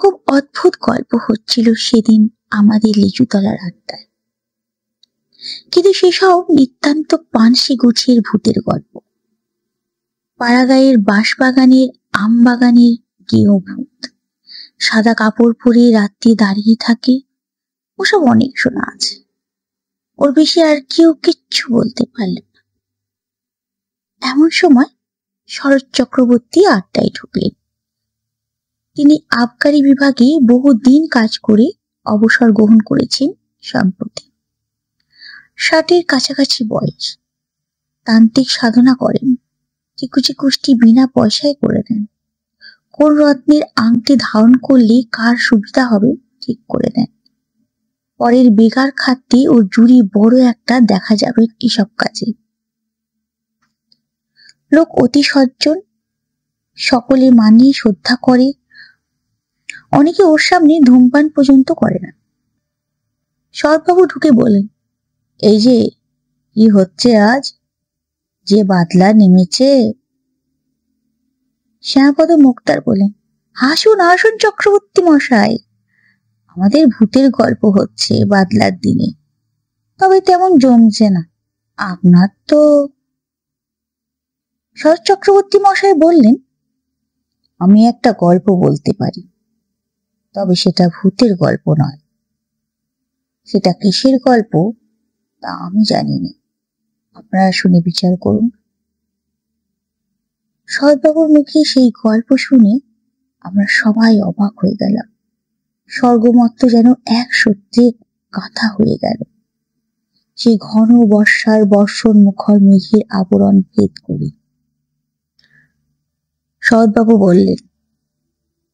খুব অদ্ভুত গল্প হচ্ছিল সেদিন আমাদের লিচুতলার আড্ডায়, কিন্তু সেসব নিতান্ত পানসি গুছির ভূতের গল্প। পাড়াগাঁয়ের বাঁশবাগানের আম বাগানের গৃহভূত, সাদা কাপড় পরে রাত্রি দাঁড়িয়ে থাকে, ওসব অনেক শোনা আছে। ওর বেশি আর কেউ কিচ্ছু বলতে পারল না। এমন সময় শরৎ চক্রবর্তী আড্ডায় ঢুকলেন। তিনি আবকারি বিভাগে বহুদিন কাজ করে অবসর গ্রহণ করেছেন সম্প্রতি। 60-এর কাছাকাছি বয়স। তান্ত্রিক সাধনা করেন, চিকুচি কুষ্টি বিনা পয়সায় করে দেন। কোন রত্নের আংটি ধারণ করলে কার সুবিধা হবে ঠিক করে দেন। পরের বেগার খাটতে ও জুড়ি বড় একটা দেখা যাবে এসব কাজে। লোক অতি সজ্জন, সকলে মানিয়ে শ্রদ্ধা করে। অনেকে ওর সামনে ধূমপান পর্যন্ত করে না। শরৎবাবু ঢুকে বলেন, এই যে কি হচ্ছে আজ, যে বাদলা নেমেছে। শ্যামাপদ মুক্তার বলেন, হাসুন হাসুন চক্রবর্তী মশাই, আমাদের ভূতের গল্প হচ্ছে বাদলার দিনে, তবে তেমন জমছে না। আপনার তো। শরৎ চক্রবর্তী মশাই বললেন, আমি একটা গল্প বলতে পারি, তবে সেটা ভূতের গল্প নয়। সেটা কিসের গল্প তা আমি জানি না, আপনারা শুনে বিচার করুন। শরৎবাবুর মুখে সেই গল্প শুনে আমরা সবাই অবাক হয়ে গেলাম। স্বর্গমত্ত যেন এক সত্যে কাঁথা হয়ে গেল। সেই ঘন বর্ষার বর্ষণ মুখর মেঘের আবরণ ভেদ করে। শরৎবাবু বললেন,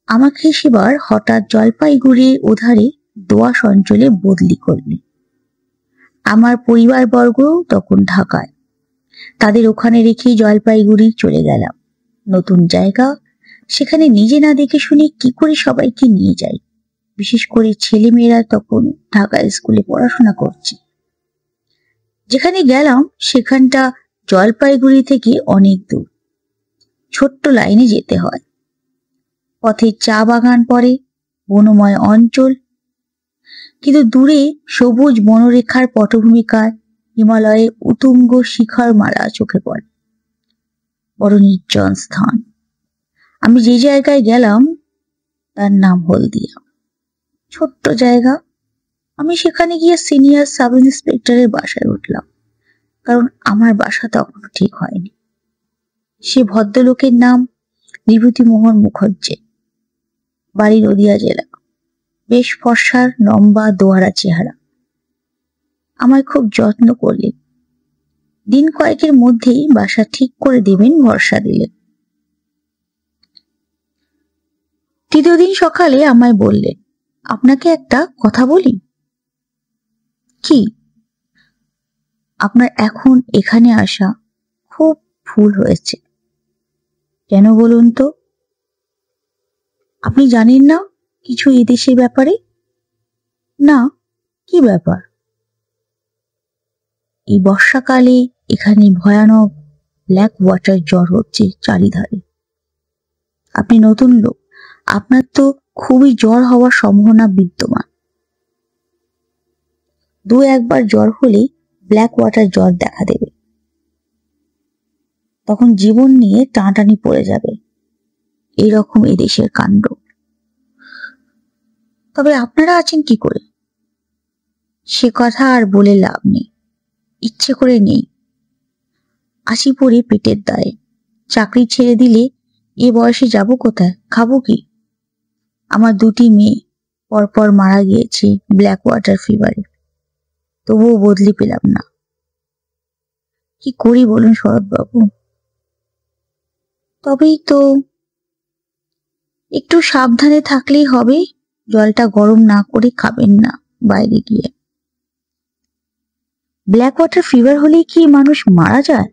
আমাকে সেবার হঠাৎ জলপাইগুড়ির ওধারে দোয়াশ অঞ্চলে বদলি করলেন। আমার পরিবারবর্গ তখন ঢাকায়, তাদের ওখানে রেখে জলপাইগুড়ি চলে গেলাম। নতুন জায়গা, সেখানে নিজে না দেখে শুনে কি করে সবাইকে নিয়ে যাই। বিশেষ করে ছেলে মেয়েরা তখন ঢাকা স্কুলে পড়াশোনা করছে। যেখানে গেলাম সেখানটা জলপাইগুড়ি থেকে অনেক দূর, ছোট্ট লাইনে যেতে হয়। পথে চা বাগান পড়ে, বনময় অঞ্চল, কিন্তু দূরে সবুজ বনরেখার পটভূমিকায় হিমালয়ে উতুঙ্গ শিখর মালা চোখে পড়ে। বড় নির্জন স্থান। আমি যে জায়গায় গেলাম তার নাম হলদিয়া। ছোট্ট জায়গা। আমি সেখানে গিয়ে সিনিয়র সাব ইন্সপেক্টরের বাসায় উঠলাম, কারণ আমার বাসা তখনও ঠিক হয়নি। সে ভদ্রলোকের নাম বিভূতিমোহন মুখার্জি, বাড়ি নদিয়া জেলা। বেশ ফর্সার, লম্বা দোয়ারা চেহারা। আমায় খুব যত্ন করলেন। দিন কয়েকের মধ্যেই বাসা ঠিক করে দেবেন ভরসা দিলেন। তৃতীয় দিন সকালে আমায় বললেন, আপনাকে একটা কথা বলি। কি? আপনার এখন এখানে আসা খুব ভুল হয়েছে। কেন বলুন তো? আপনি জানেন না কিছু এদেশের ব্যাপারে? না, কি ব্যাপার? এই বর্ষাকালে এখানে ভয়ানক ব্ল্যাক ওয়াটার জ্বর হচ্ছে চারিধারে। আপনি নতুন লোক, আপনার তো খুবই জ্বর হওয়ার সম্ভাবনা বিদ্যমান। 2-1 বার জ্বর হলেই ব্ল্যাক ওয়াটার জ্বর দেখা দেবে। তখন জীবন নিয়ে টানাটানি পড়ে যাবে। এইরকম এদেশের কাণ্ড। তবে আপনারা আছেন কি করে? সে কথা আর বলে লাভ নেই। ইচ্ছে করে নেই। আসি পড়ে পেটের দায়ে। চাকরি ছেড়ে দিলে এ বয়সে যাব কোথায়, খাবো কি? আমার 2টি মেয়ে পরপর মারা গিয়েছে ব্ল্যাক ওয়াটার ফিভারে, তবুও বদলি পেলাম না। কি করি বলুন শরৎবাবু? তবেই তো একটু সাবধানে থাকলেই হবে। জলটা গরম না করে খাবেন না বাইরে গিয়ে। ব্ল্যাক ওয়াটার ফিভার হলেই কি মানুষ মারা যায়?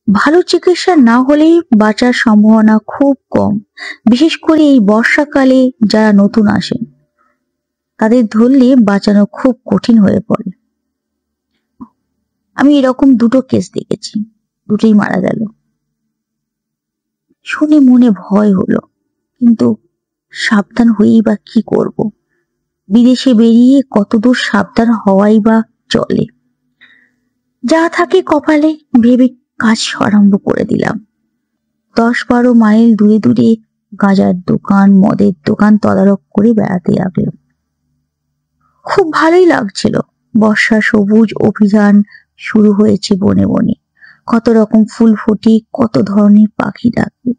ভালো চিকিৎসা না হলেই বাঁচার সম্ভাবনা খুব কম। বিশেষ করে এই বর্ষাকালে যারা নতুন আসেন, তাদের ধরলে বাঁচানো খুব কঠিন হয়ে পড়ে। আমি এরকম 2টো কেস দেখেছি, 2টোই মারা গেল। শুনে মনে ভয় হলো, কিন্তু সাবধান হয়েই বা কি করব? বিদেশে বেরিয়ে কতদূর সাবধান হওয়াই বা চলে? যা থাকে কপালে ভেবে কাজ আরম্ভ করে দিলাম। 10-12 মাইল দূরে দূরে গাঁজার দোকান, মদের দোকান তদারক করে বেড়াতে লাগলাম। খুব ভালোই লাগছিল। বর্ষা সবুজ অভিযান শুরু হয়েছে বনে বনে। কত রকম ফুল ফোটে, কত ধরনের পাখি ডাকে।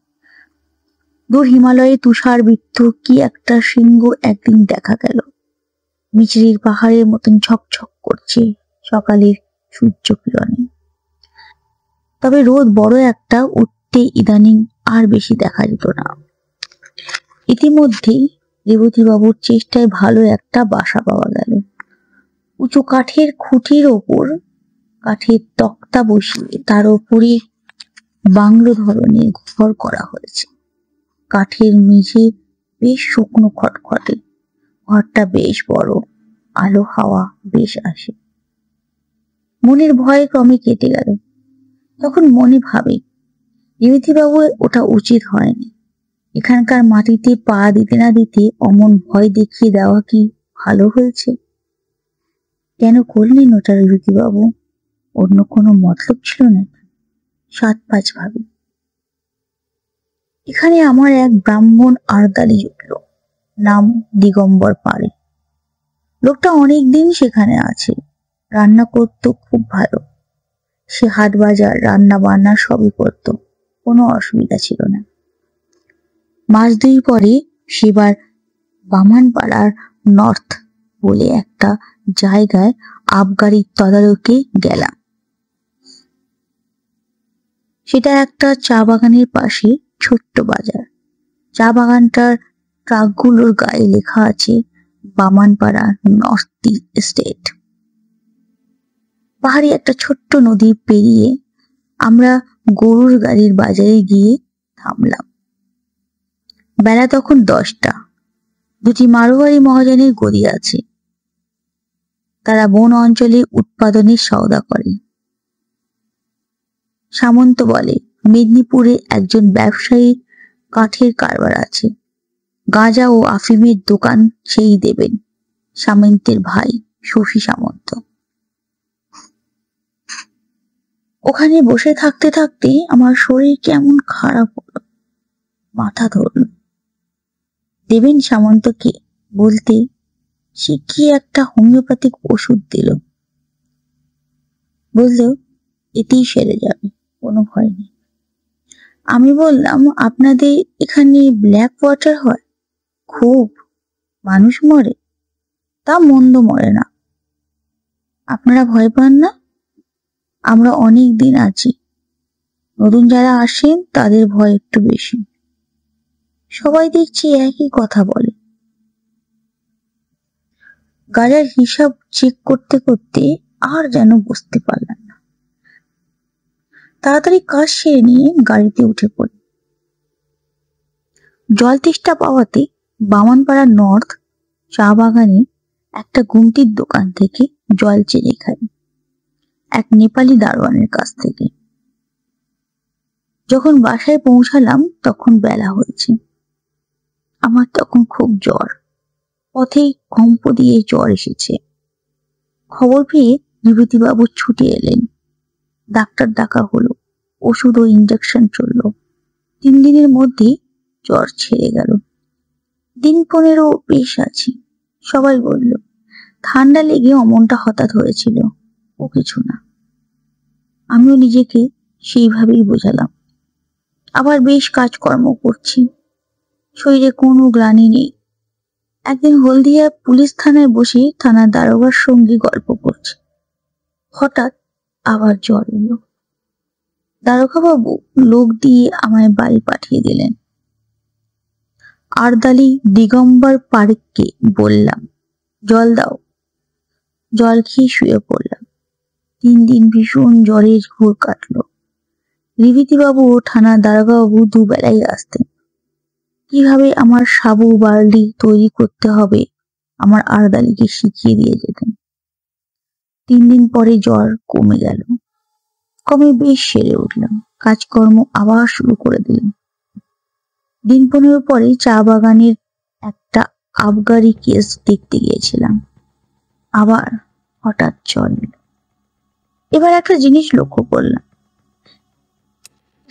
দূর হিমালয়ে তুষারবৃত্ত কি একটা সিংহ একদিন দেখা গেল। মিচড়ির পাহাড়ের মতন ঝকঝক করছে সকালের সূর্য কিরণে। তবে রোদ বড় একটা উঠতে ইদানিং আর বেশি দেখা যেত না। ইতিমধ্যেই রেবতীবাবুর চেষ্টায় ভালো একটা বাসা পাওয়া গেল। উঁচু কাঠের খুঁটির ওপর কাঠের তক্তা বসিয়ে তার ওপরে বাংলো ধরনের ঘর করা হয়েছে। কাঠের মেঝে বেশ শুকনো খটখটে। ঘরটা বেশ বড়, আলো হাওয়া বেশ আসে। মনের ভয় ক্রমে কেটে গেল। তখন মনে ভাবে, রেবতীবাবু ওটা উচিত হয়নি। এখানকার মাটিতে পা দিতে না দিতে অমন ভয় দেখিয়ে দেওয়া কি ভালো হয়েছে? কেন করলেন ওটা রেবতীবাবু? অন্য কোনো মতলব ছিল নাকি? 7-5 ভাবে। এখানে আমার এক ব্রাহ্মণ আরদালি জুটল, নাম দিগম্বর পাড়ে। লোকটা অনেকদিন সেখানে আছে। রান্না করত খুব ভালো। সে হাট বাজার রান্না বান্না সবই করত, কোনো অসুবিধা ছিল না। মাস 2 পরে সেবার বামানপাড়ার নর্থ বলে একটা জায়গায় আবগারির তদারকে গেলাম। সেটা একটা চা বাগানের পাশে ছোট্ট বাজার। চা বাগানটার ট্রাকগুলোর গায়ে লেখা আছে বামানপাড়া নর্থ এস্টেট। পাহাড়ি একটা ছোট্ট নদী পেরিয়ে আমরা গরুর গাড়ির বাজারে গিয়ে থামলাম। বেলা তখন 10টা। 2টি মারোয়ারি মহাজনের গদি আছে। তারা বন অঞ্চলে উৎপাদনের সওদা করে। সামন্ত বলে, মেদিনীপুরে একজন ব্যবসায়ী কাঠের কারবার আছে। গাঁজা ও আফিমের দোকান সেই দেবেন। সামন্তের ভাই শশী সামন্ত। ওখানে বসে থাকতে থাকতে আমার শরীর কেমন খারাপ হলো, মাথা ধরল। দেবেন সামন্তকে বলতে সে কি একটা হোমিওপ্যাথিক ওষুধ দিল। বললেও এতেই সেরে যাবে, কোনো ভয় নেই। আমি বললাম, আপনাদের এখানে ব্ল্যাক ওয়াটার হয়? খুব, মানুষ মরে, তা মন্দ মরে না। আপনারা ভয় পান না? আমরা অনেক দিন আছি। নতুন যারা আসেন তাদের ভয় একটু বেশি। সবাই দেখছি একই কথা বলে। গাজার হিসাব চেক করতে করতে আর যেন বুঝতে পারলাম না। তাড়াতাড়ি কাজ সেরে নিয়ে গাড়িতে উঠে পড়ি। জল তেষ্টা পাওয়াতে বামনপাড়া নর্থ চা বাগানে একটা গুমটির দোকান থেকে জল চেয়ে খাই, এক নেপালি দারোয়ানের কাছ থেকে। যখন বাসায় পৌঁছালাম তখন বেলা হয়েছে। আমার তখন খুব জ্বর, পথেই কম্প দিয়ে জ্বর এসেছে। খবর পেয়ে বিভূতিবাবু ছুটে এলেন। ডাক্তার ডাকা হলো, ওষুধ ও ইঞ্জেকশন চলল। 3 দিনের মধ্যেই জ্বর ছেড়ে গেল। দিন 15 বেশ আছি। সবাই বলল ঠান্ডা লেগে অমনটা হঠাৎ হয়েছিল, ও কিছু না। আমিও নিজেকে সেইভাবেই বোঝালাম। আবার বেশ কাজকর্ম করছি, শরীরে কোনো গ্লানি নেই। একদিন হলদিয়া পুলিশ থানায় বসে থানার দারোগার সঙ্গে গল্প করছি। হঠাৎ আবার জ্বর এলো। দারোগা বাবু লোক দিয়ে আমায় বাড়ি পাঠিয়ে দিলেন। আরদালি দিগম্বর পারেখকে বললাম, জল দাও। জল খেয়ে শুয়ে পড়লাম। 3 দিন ভীষণ জ্বরের ঘোর কাটলো। রেবতীবাবু ও থানার দারোগাবাবু দুবেলাই আসতেন। কিভাবে আমার সাবু বার্লি তৈরি করতে হবে আমার আরদালিকে শিখিয়ে দিয়ে যেতেন। 3 দিন পরে জ্বর কমে গেল। কমে বেশ সেরে উঠলাম। কাজকর্ম আবার শুরু করে দিলাম। দিন 15 পরে চা বাগানের একটা আবগারি কেস দেখতে গিয়েছিলাম। আবার হঠাৎ জ্বর এলো। এবার একটা জিনিস লক্ষ্য করলাম,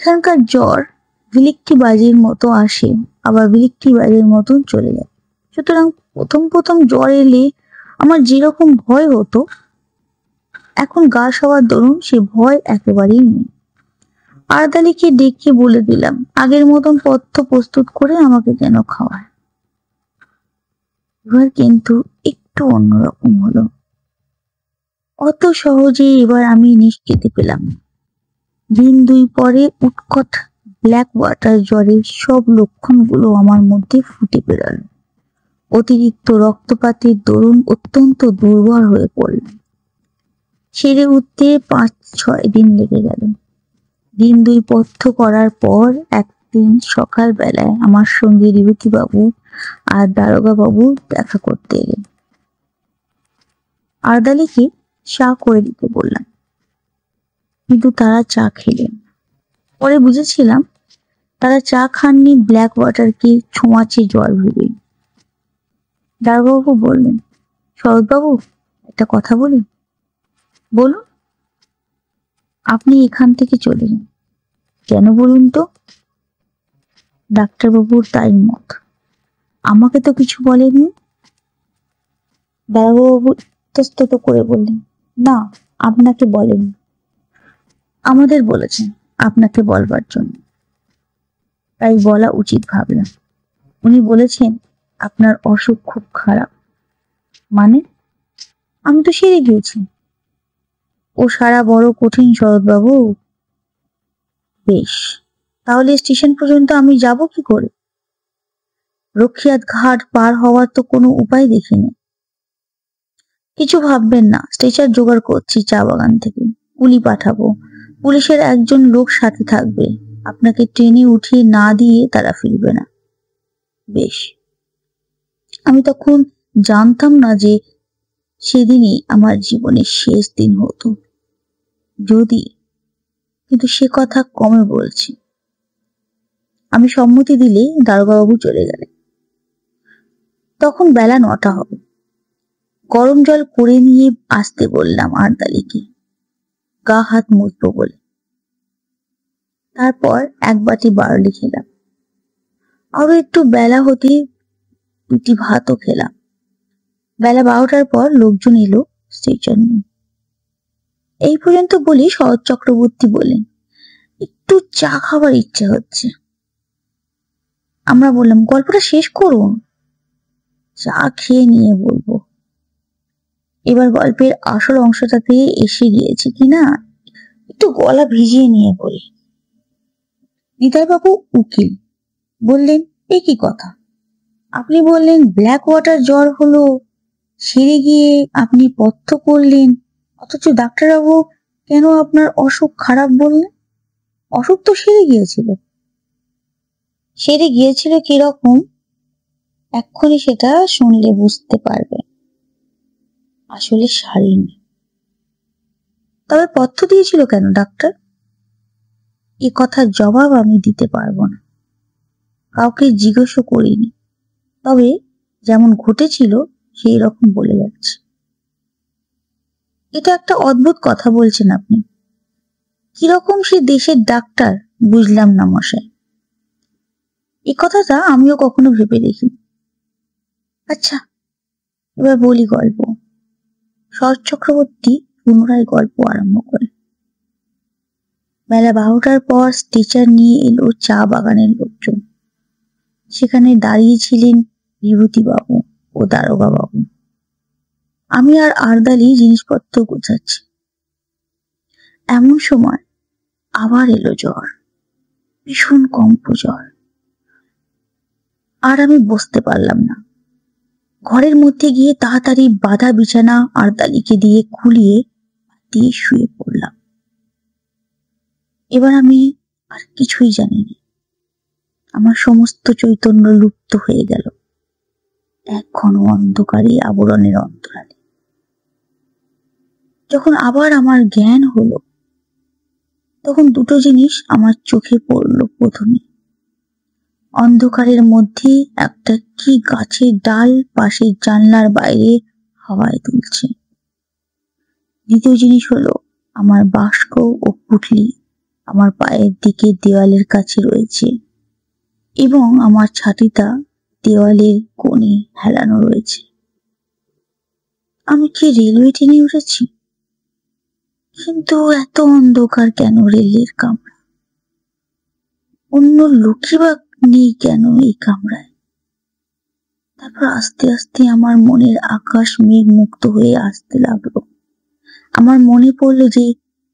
এখানকার জ্বর বিলিক্টি বাজির মতো আসে, আবার বিলিক্টি বাজির মতন চলে যায়। সুতরাং প্রথম প্রথম জ্বর এলে আমার যেরকম ভয় হতো, এখন গা সওয়ার দরুন সে ভয় একেবারেই নেই। আরদালিকে ডেকে বলে দিলাম আগের মতন পথ্য প্রস্তুত করে আমাকে যেন খাওয়ায়। এবার কিন্তু একটু অন্যরকম হলো। অত সহজে এবার আমি নিষ্কৃতি পেলাম না। দিন দুই পরে উৎকট ব্ল্যাক ওয়াটার জ্বরের সব লক্ষণগুলো আমার মধ্যে ফুটে বেরোলো। অতিরিক্ত রক্তপাতের দরুন অত্যন্ত দুর্বল হয়ে পড়লাম। সেরে উঠতে 5-6 দিন লেগে গেল। দিন দুই পথ্য করার পর একদিন সকাল বেলায় আমার সঙ্গে বিভূতিবাবু আর দারোগা বাবু দেখা করতে এলেন। আরদালিকে চা করে দিতে বললাম, কিন্তু তারা চা খেলেন। পরে বুঝেছিলাম তারা চা খাননি ব্ল্যাক ওয়াটারকে ছোঁয়াচে জল ভেবে। দারোগাবাবু বললেন, শরৎবাবু একটা কথা বলি। বলুন। আপনি এখান থেকে চলে যান। কেন বলুন তো? ডাক্তারবাবুর তাই মত। আমাকে তো কিছু বলেননি। দারোগাবাবু ইতস্তত করে বললেন, না, আপনাকে বলেনি। আমাদের বলেছেন আপনাকে বলবার জন্য, তাই বলা উচিত ভাবলাম। উনি বলেছেন আপনার অসুখ খুব খারাপ। মানে? আমি তো সেরে গিয়েছি। ও সারা বড় কঠিন শরৎবাবু। বেশ, তাহলে স্টেশন পর্যন্ত আমি যাব কি করে? রক্ষিয়াত ঘাট পার হওয়ার তো কোনো উপায় দেখিনি। কিছু ভাববেন না, স্ট্রেচার জোগাড় করছি চা বাগান থেকে। কুলি পাঠাবো। পুলিশের একজন লোক সাথে থাকবে। আপনাকে ট্রেনে উঠিয়ে না দিয়ে তারা ফিরবে না। বেশ। আমি তখন জানতাম না যে সেদিনই আমার জীবনের শেষ দিন হতো। যদি, কিন্তু সে কথা কমে বলছি। আমি সম্মতি দিলে দারোগাবাবু চলে গেলেন। তখন বেলা 9টা হবে। গরম জল করে নিয়ে আসতে বললাম আরদালিকে, গা হাত মুছবো বলে। তারপর এক বাটি বার্লি খেলাম। আরো একটু বেলা হতে 2টি ভাতও খেলাম। বেলা 12টার পর লোকজন এলো স্টেশন নিয়ে। এই পর্যন্ত বলি শরৎ চক্রবর্তী বললেন, একটু চা খাবার ইচ্ছে হচ্ছে। আমরা বললাম, গল্পটা শেষ করুন। চা খেয়ে নিয়ে বলবো। এবার গল্পের আসল অংশটাতে এসে গিয়েছে কিনা একটু গলা ভিজিয়ে নিয়ে বলি। নিতাইবাবু উকিল বললেন, এ কি কথা? আপনি বললেন ব্ল্যাক ওয়াটার জ্বর হলো, সেরে গিয়ে আপনি পথ্য করলেন, অথচ ডাক্তারবাবু কেন আপনার অসুখ খারাপ বললেন? অসুখ তো সেরে গিয়েছিল। সেরে গিয়েছিল কিরকম? এক্ষুনি সেটা শুনলে বুঝতে পারবে। আসলে সারেনি। তবে পথ্য দিয়েছিল কেন ডাক্তার? এ কথার জবাব আমি দিতে পারবো না। কাউকে জিজ্ঞেসও করিনি। তবে যেমন ঘটেছিল সেই রকম বলে যাচ্ছে। এটা একটা অদ্ভুত কথা বলছেন আপনি। কিরকম সে দেশের ডাক্তার বুঝলাম না মশাই। এই কথাটা আমিও কখনো ভেবে দেখিনি। আচ্ছা, এবার বলি গল্প। শরৎ চক্রবর্তী পুনরায় গল্প আরম্ভ করে। বেলা 12টার পর স্ট্রেচার নিয়ে এলো চা বাগানের লোকজন। সেখানে দাঁড়িয়েছিলেন বিভূতিবাবু ও দারোগা বাবু। আমি আর আরদালি জিনিসপত্র গোছাচ্ছি। এমন সময় আবার এলো জ্বর, ভীষণ কম্প জ্বর। আর আমি বসতে পারলাম না। ঘরের মধ্যে গিয়ে তাড়াতাড়ি বাঁধা বিছানা আরদালিকে দিয়ে খুলিয়ে দিয়ে শুয়ে পড়লাম। এবার আমি আর কিছুই জানি না। আমার সমস্ত চৈতন্য লুপ্ত হয়ে গেল এক ঘন অন্ধকারী আবরণের অন্তরালে। যখন আবার আমার জ্ঞান হলো, তখন দুটো জিনিস আমার চোখে পড়লো। প্রথমে অন্ধকারের মধ্যে একটা কি গাছের ডাল পাশের জানলার বাইরে হাওয়ায় দুলছে। দ্বিতীয় জিনিস হলো, আমার বাস্ক ও পুঁটলি আমার পায়ের দিকে দেওয়ালের কাছে রয়েছে এবং আমার ছাতিটা দেওয়ালের কোণে হেলানো রয়েছে। আমি কি রেলওয়ে ট্রেনে উঠেছি? কিন্তু এত অন্ধকার কেন রেলের কামরা? অন্য লোকই বা নেই কেন এই কামরায়? তারপর আস্তে আস্তে আমার মনের আকাশ মেঘ মুক্ত হয়ে আসতে লাগলো। আমার মনে পড়লো যে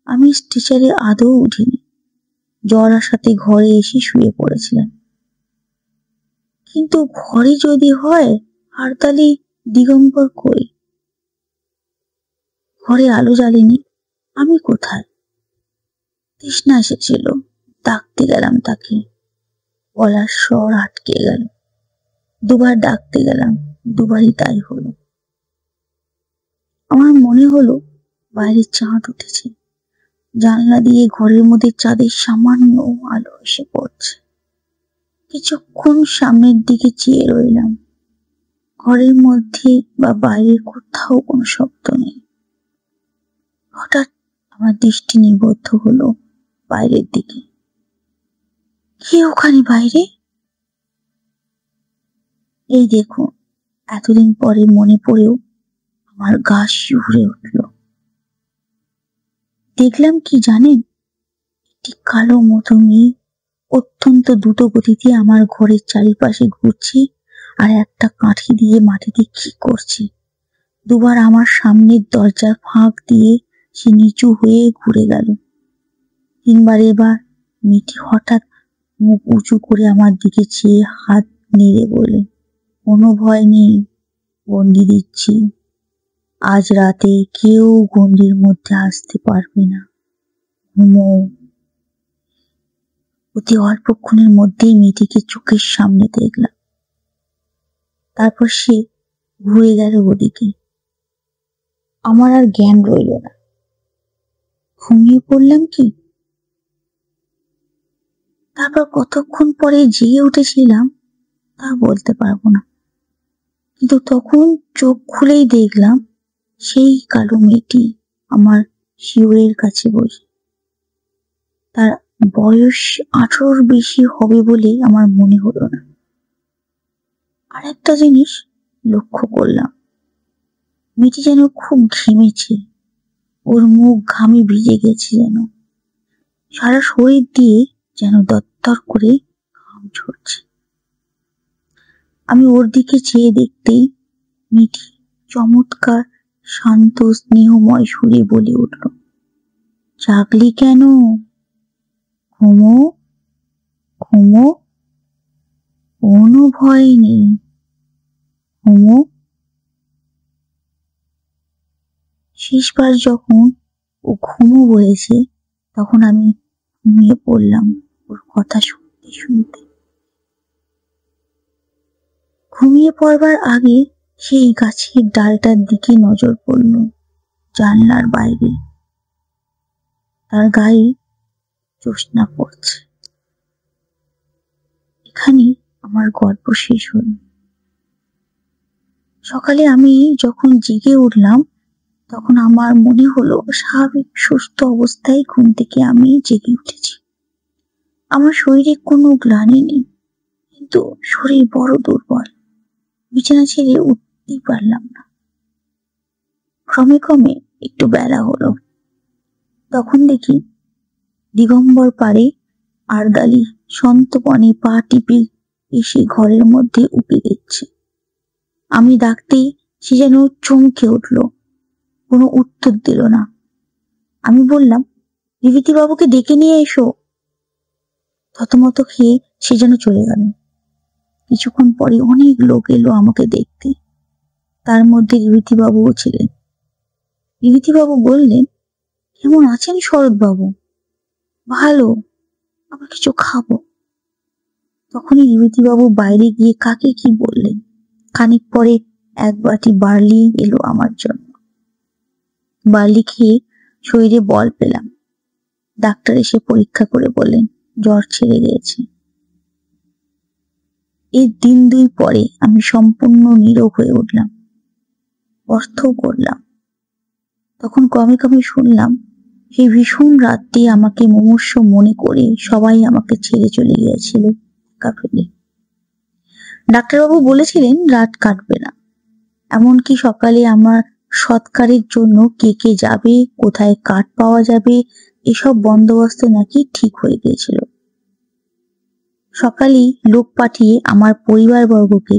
আমি স্টেশনে আদৌ উঠিনি, জ্বর আসাতে ঘরে এসে শুয়ে পড়েছিলাম। কিন্তু ঘরে যদি হয়, হারতালি দিগম্বর কই? ঘরে আলো জ্বালেনি, আমি কোথায়? তৃষ্ণা এসেছিল, ডাকতে গেলাম তাকে, গলার স্বর আটকে গেল। দুবার ডাকতে গেলাম, দুবারই তাই হলো। আমার মনে হলো বাইরে চাঁদ উঠেছে, জানলা দিয়ে ঘরের মধ্যে চাঁদের সামান্য আলো এসে পড়ছে। কিছুক্ষণ সামনের দিকে চেয়ে রইলাম। ঘরের মধ্যে বা বাইরে কোথাও কোনো শব্দ নেই। হঠাৎ আমার দৃষ্টি নিবদ্ধ হলো বাইরের দিকে। কে ওখানে বাইরে? এই দেখুন, এতদিন পরে মনে পড়েও আমার গা শিউরে উঠল। দেখলাম কি জানেন, একটি কালো মতো মেয়ে অত্যন্ত দ্রুত গতিতে আমার ঘরের চারিপাশে ঘুরছে আর একটা কাঠি দিয়ে মাটিতে কি করছে। দুবার আমার সামনের দরজার ফাঁক দিয়ে সে নিচু হয়ে ঘুরে গেল। তিনবার এবার মেয়েটি হঠাৎ মুখ উঁচু করে আমার দিকে চেয়ে হাত নেড়ে বলে, কোনো ভয় নেই, গণ্ডি দিচ্ছি। আজ রাতে কেউ গণ্ডির মধ্যে আসতে পারবে না, ঘুমো। অতি অল্পক্ষণের মধ্যেই মেয়েটিকে চোখের সামনে দেখলাম। তারপর সে ঘুরে গেল ওদিকে। আমার আর জ্ঞান রইল না। ঘুমিয়ে পড়লাম কি? তারপর কতক্ষণ পরে জেগে উঠেছিলাম তা বলতে পারবো না, কিন্তু তখন চোখ খুলেই দেখলাম সেই কালো মেয়েটি আমার শিউরের কাছে বসে। তার বয়স 18-র বেশি হবে বলে আমার মনে হলো না। আর একটা জিনিস লক্ষ্য করলাম, মেয়েটি যেন খুব ঘেমেছে, ওর মুখ ঘামে ভিজে গেছে, যেন সারা শরীর দিয়ে যেন দরদর করে ঘাম ঝরছে। আমি ওর দিকে চেয়ে দেখতেই মেয়েটি চমৎকার শান্ত স্নেহময় সুরে বলে উঠল, জাগলি কেন? ঘুমো, ঘুমো, কোনো ভয় নেই, ঘুমো। শেষবার যখন ও ঘুমো বলেছে, তখন আমি ঘুমিয়ে পড়লাম ওর কথা শুনতে শুনতে। ঘুমিয়ে পড়বার আগে সেই গাছের ডালটার দিকে নজর পড়ল, জানলার বাইরে। তার গায়ে জ্যোৎস্না পড়ছে। এখানে আমার গল্প শেষ হল। সকালে আমি যখন জেগে উঠলাম, তখন আমার মনে হলো স্বাভাবিক সুস্থ অবস্থায় ঘুম থেকে আমি জেগে উঠেছি। আমার শরীরে কোনো গ্লানি নেই, কিন্তু শরীর বড় দুর্বল, বিছানা ছেড়ে উঠতেই পারলাম না। ক্রমে ক্রমে একটু বেলা হলো। তখন দেখি দিগম্বর পাড়ে আরদালি সন্তপনে পা টিপে এসে ঘরের মধ্যে উকি দিচ্ছে। আমি ডাকতেই সে যেন চমকে উঠল, কোনো উত্তর দিল না। আমি বললাম, বিভূতি বাবুকে ডেকে নিয়ে এসো। থতমত খেয়ে সে যেন চলে গেল। কিছুক্ষণ পরে অনেক লোক এলো আমাকে দেখতে, তার মধ্যে বিভূতি বাবুও ছিলেন। বিভূতি বাবু বললেন, কেমন আছেন শরৎ বাবু? ভালো, আবার কিছু খাবো। তখনই বিভূতি বাবু বাইরে গিয়ে কাকে কি বললেন। খানিক পরে এক বাটি বার্লি এলো আমার জন্য। বার্লি খেয়ে শরীরে বল পেলাম। ডাক্তার এসে পরীক্ষা করে বললেন জ্বর ছেড়ে গিয়েছে। এর দিন দুই পরে আমি সম্পূর্ণ নীরব হয়ে উঠলাম, অর্থ করলাম। তখন ক্রমে ক্রমে শুনলাম সেই ভীষণ রাতটি আমাকে মুমূর্ষ মনে করে সবাই আমাকে ছেড়ে চলে গিয়েছিল একা ফেলে। ডাক্তারবাবু বলেছিলেন রাত কাটবে না, এমনকি সকালে আমার সৎকারের জন্য কে কে যাবে, কোথায় কাঠ পাওয়া যাবে, এসব বন্দোবস্ত নাকি ঠিক হয়ে গিয়েছিল। সকালেই লোক পাঠিয়ে আমার পরিবারবর্গকে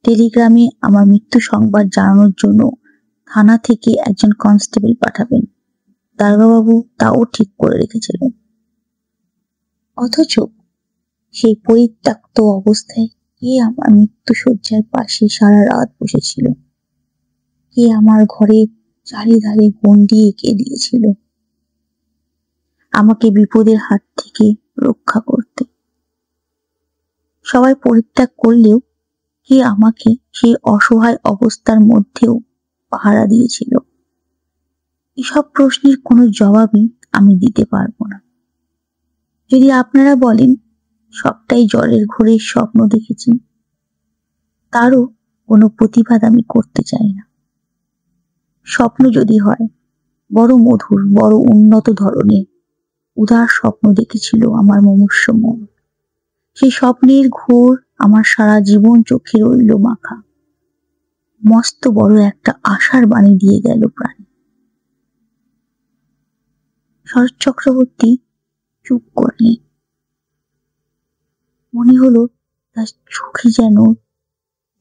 টেলিগ্রামে আমার মৃত্যু সংবাদ জানানোর জন্য থানা থেকে একজন কনস্টেবল পাঠাবেন। দারোগাবাবু তাও ঠিক করে রেখেছিলেন। অথচ সেই পরিত্যক্ত অবস্থায় কে আমার মৃত্যুশয্যার পাশে সারা রাত বসেছিল, কে আমার ঘরে চারিধারে গণ্ডি এঁকে দিয়েছিল আমাকে বিপদের হাত থেকে রক্ষা করতে। সবাই পরিত্যাগ করলেও কে আমাকে সেই অসহায় অবস্থার মধ্যেও পাহারা দিয়েছিল, এসব প্রশ্নের কোনো জবাবই আমি দিতে পারবো না। যদি আপনারা বলেন সবটাই জলের ঘোরে স্বপ্ন দেখেছি, তারও কোনো প্রতিবাদ আমি করতে চাই না। স্বপ্ন যদি হয় বড় মধুর, বড় উন্নত ধরনের উদার স্বপ্ন দেখেছিল আমার মুমূর্ষ মন। সেই স্বপ্নের ঘোর আমার সারা জীবন চোখে রইল মাখা, মস্ত বড় একটা আশার বাণী দিয়ে গেল প্রাণে। শরৎ চক্রবর্তী চুপ করলেন। মনে হলো তার চোখে যেন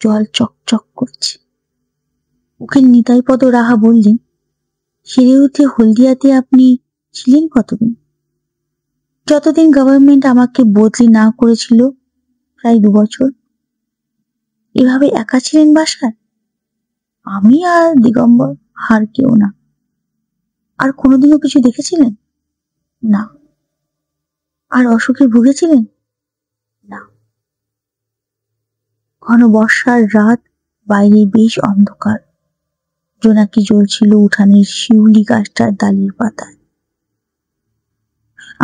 জল চকচক করছে। উকিল নিতাইপদ রাহা বললেন, সেরে উঠে হলদিয়াতে আপনি ছিলেন কতদিন? যতদিন গভর্নমেন্ট আমাকে বদলি না করেছিল, প্রায় 2 বছর। এভাবে একা ছিলেন বাসায়? আমি আর দিগম্বর, আর কেউ না। আর কোনোদিনও কিছু দেখেছিলেন? না। আর অসুখে ভুগেছিলেন? না। ঘন বর্ষার রাত, বাইরে বেশ অন্ধকার, জোনাকি জ্বলছিল উঠানের শিউলি গাছটার ডালের পাতায়।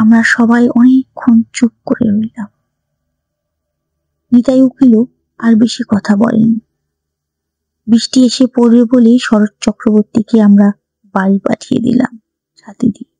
আমরা সবাই অনেকক্ষণ চুপ করে রইলাম। নিতাই উকিলও আর বেশি কথা বলেন। বৃষ্টি এসে পড়বে বলেই শরৎ চক্রবর্তীকে আমরা বাড়ি পাঠিয়ে দিলাম ছাতি দিয়ে।